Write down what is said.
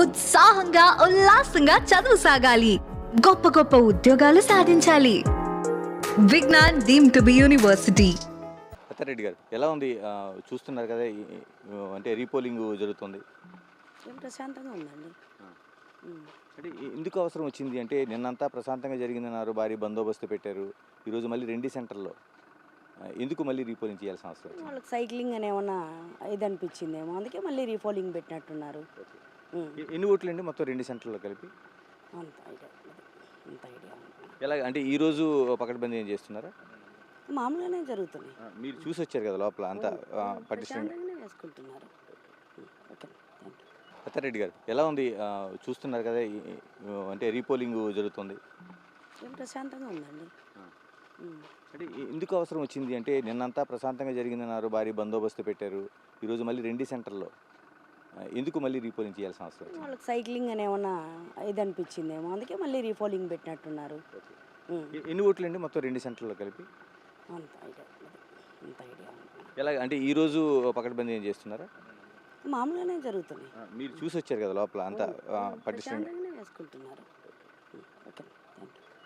ఉత్సాహంగా ఉల్లాసంగా చదువు సాగాలి, గొప్ప గొప్ప ఉద్యోగాలు సాధించాలి. Vignan deemed to be university. Attareddy గారు ఎలా ఉంది? చూస్తున్నారు కదా, అంటే రీపోలింగ్ జరుగుతుంది. ఏం ప్రశాంతంగా ఉందండి. ఆ. ఉమ్. అంటే ఎందుకు అవసరం వచ్చింది అంటే, నిన్నంతా ప్రశాంతంగా జరిగిందన్నారు, భారీ బందోబస్తు పెట్టారు. ఈరోజు మళ్ళీ రెండు సెంటర్లో ఎందుకు మళ్ళీ రీపోలింగ్ చేయాల్సిన అవసరం వచ్చింది? వాళ్ళకి సైక్లింగ్ అని ఏమన్నా ఇది అనిపించిందేమో, అందుకే మళ్ళీ రీపోలింగ్ పెట్టినట్టున్నారు. ఎన్ని ఓట్లు అండి మొత్తం రెండు సెంటర్లో కలిపి? అంత ఐడియా లేదు. అంత ఐడియా ఉంది. ఎలా అంటే ఈరోజు పకడ్బందీ ఏం చేస్తున్నారా? మామూలుగానే జరుగుతున్నాయి. మీరు చూసి వచ్చారు కదా లోపల అంతా పటిష్టంగా. ప్రశాంతంగానే వేసుకుంటున్నారు. Okay, thank you. అత్తారెడ్డి గారు ఎలా ఉంది? చూస్తున్నారు కదా, అంటే రీపోలింగ్ జరుగుతుంది. ఏం ప్రశాంతంగా ఉందండి. అంటే ఎందుకు అవసరం వచ్చింది అంటే, నిన్నంతా ప్రశాంతంగా జరిగిందన్నారు, భారీ బందోబస్తు పెట్టారు. ఈరోజు మళ్ళీ రెండు సెంటర్లో ఎందుకు మళ్ళీ రీపోలింగ్ చేయాల్సిన అవసరం వచ్చింది? వాళ్ళకి సైక్లింగ్ అని ఏమన్నా ఇది అనిపించిందేమో, అందుకే మళ్ళీ రీపోలింగ్ పెట్టినట్టున్నారు. ఎన్ని ఓట్లు అండి మొత్తం రెండు సెంటర్లో కలిపి? అంత ఐడియా లేదు. అంత ఐడియా ఉంది. ఎలా అంటే ఈరోజు పకడ్బందీ ఏం చేస్తున్నారా? మామూలుగానే జరుగుతున్నాయి. మీరు చూసి వచ్చారు కదా లోపల అంతా పటిష్టంగా. ప్రశాంతంగానే వేసుకుంటున్నారు. ఓకే.